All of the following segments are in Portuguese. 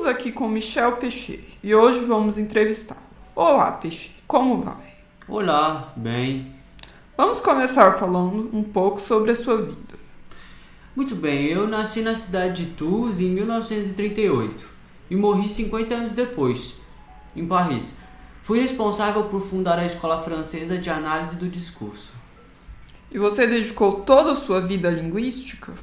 Estamos aqui com Michel Peixe e hoje vamos entrevistá-lo. Olá, Peixe, como vai? Olá, bem. Vamos começar falando um pouco sobre a sua vida. Muito bem, eu nasci na cidade de Tours em 1938 e morri 50 anos depois, em Paris. Fui responsável por fundar a Escola Francesa de Análise do Discurso. E você dedicou toda a sua vida à linguística?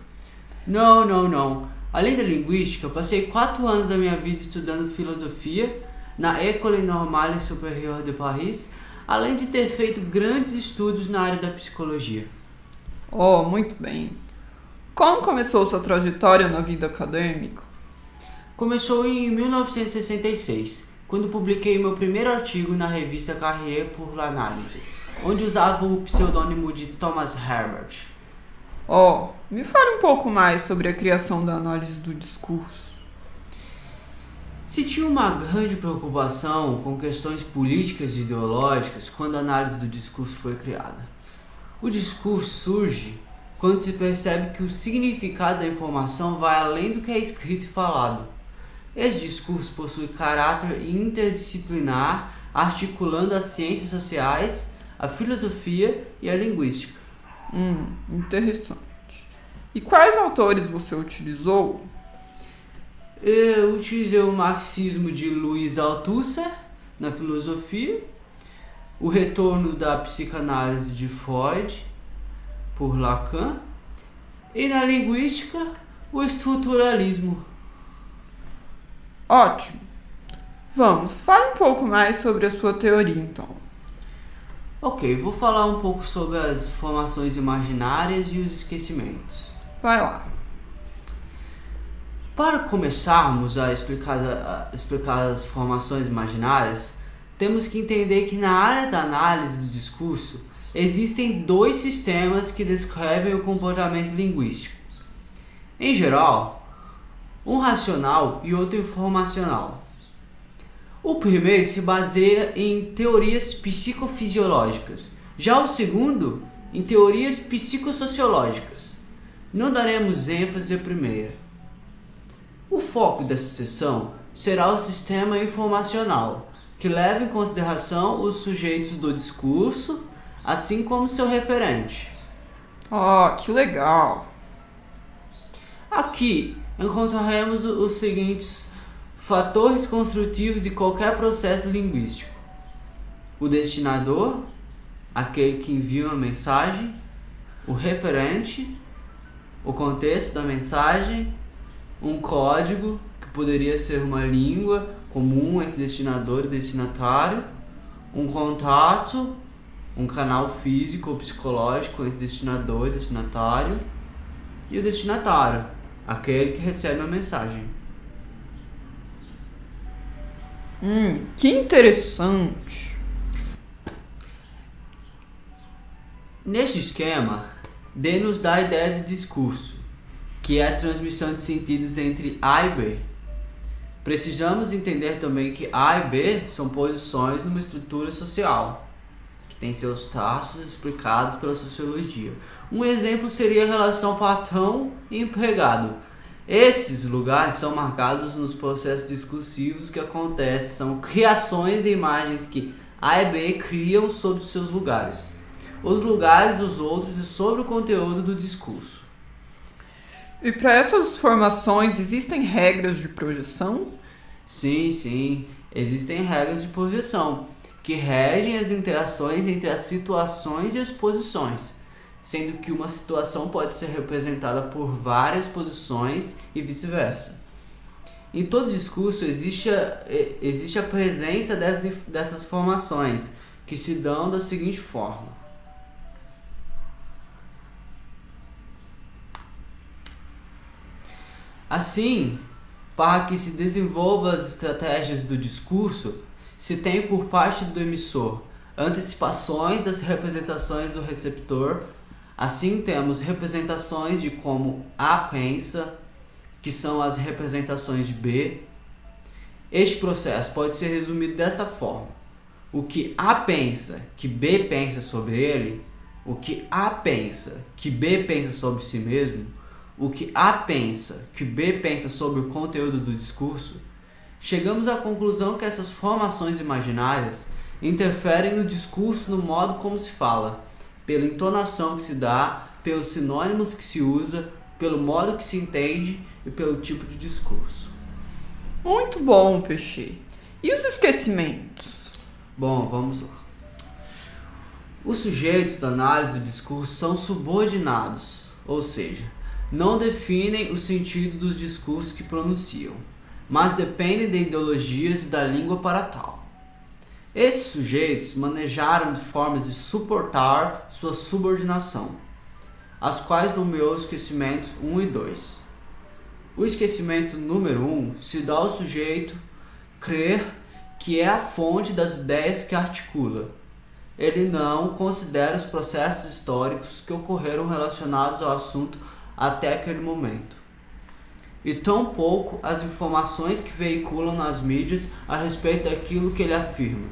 Não. Além da linguística, eu passei 4 anos da minha vida estudando filosofia na École Normale Supérieure de Paris, além de ter feito grandes estudos na área da psicologia. Oh, muito bem. Como começou sua trajetória na vida acadêmica? Começou em 1966, quando publiquei meu primeiro artigo na revista Carrier pour l'Analyse, onde usava o pseudônimo de Thomas Herbert. Oh, me fale um pouco mais sobre a criação da análise do discurso. Se tinha uma grande preocupação com questões políticas e ideológicas quando a análise do discurso foi criada. O discurso surge quando se percebe que o significado da informação vai além do que é escrito e falado. Esse discurso possui caráter interdisciplinar, articulando as ciências sociais, a filosofia e a linguística. Interessante. E quais autores você utilizou? Eu utilizei o marxismo de Louis Althusser na filosofia, o retorno da psicanálise de Freud por Lacan e na linguística o estruturalismo. Ótimo. Vamos, fale um pouco mais sobre a sua teoria então. Ok, vou falar um pouco sobre as formações imaginárias e os esquecimentos. Vai lá. Para começarmos a explicar as formações imaginárias, temos que entender que na área da análise do discurso existem 2 sistemas que descrevem o comportamento linguístico. Em geral, um racional e outro informacional. O primeiro se baseia em teorias psicofisiológicas, já o segundo em teorias psicossociológicas. Não daremos ênfase à primeira. O foco dessa sessão será o sistema informacional, que leva em consideração os sujeitos do discurso, assim como seu referente. Oh, que legal! Aqui encontraremos os seguintes fatores construtivos de qualquer processo linguístico: o destinador, aquele que envia uma mensagem, o referente, o contexto da mensagem, um código, que poderia ser uma língua comum entre destinador e destinatário, um contato, um canal físico ou psicológico entre destinador e destinatário, e o destinatário, aquele que recebe a mensagem. Que interessante! Neste esquema, D nos dá a ideia de discurso, que é a transmissão de sentidos entre A e B. Precisamos entender também que A e B são posições numa estrutura social, que tem seus traços explicados pela sociologia. Um exemplo seria a relação patrão e empregado. Esses lugares são marcados nos processos discursivos que acontecem, são criações de imagens que A e B criam sobre os seus lugares, os lugares dos outros e sobre o conteúdo do discurso. E para essas formações existem regras de projeção? Sim, existem regras de projeção que regem as interações entre as situações e as posições, sendo que uma situação pode ser representada por várias posições e vice-versa. Em todo discurso existe a presença dessas formações, que se dão da seguinte forma. Assim, para que se desenvolvam as estratégias do discurso, se tem por parte do emissor antecipações das representações do receptor. Assim temos representações de como A pensa, que são as representações de B. Este processo pode ser resumido desta forma: o que A pensa, que B pensa sobre ele, o que A pensa, que B pensa sobre si mesmo, o que A pensa, que B pensa sobre o conteúdo do discurso, chegamos à conclusão que essas formações imaginárias interferem no discurso, no modo como se fala, pela entonação que se dá, pelos sinônimos que se usa, pelo modo que se entende e pelo tipo de discurso. Muito bom, Peixe. E os esquecimentos? Bom, vamos lá. Os sujeitos da análise do discurso são subordinados, ou seja, não definem o sentido dos discursos que pronunciam, mas dependem de ideologias e da língua para tal. Esses sujeitos manejaram de formas de suportar sua subordinação, as quais nomeou os esquecimentos 1 e 2. O esquecimento número 1 se dá ao sujeito crer que é a fonte das ideias que articula. Ele não considera os processos históricos que ocorreram relacionados ao assunto até aquele momento, e tampouco as informações que veiculam nas mídias a respeito daquilo que ele afirma,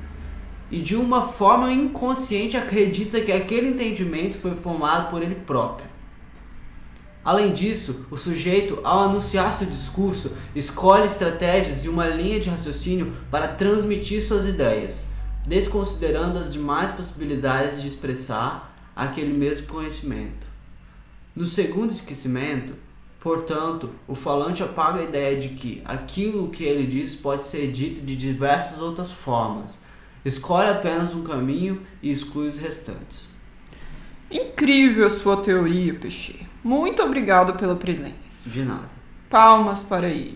e de uma forma inconsciente acredita que aquele entendimento foi formado por ele próprio. Além disso, o sujeito, ao anunciar seu discurso, escolhe estratégias e uma linha de raciocínio para transmitir suas ideias, desconsiderando as demais possibilidades de expressar aquele mesmo conhecimento. No segundo esquecimento, portanto, o falante apaga a ideia de que aquilo que ele diz pode ser dito de diversas outras formas, escolhe apenas um caminho e exclui os restantes. Incrível sua teoria, Peixe. Muito obrigado pela presença. De nada. Palmas para ele.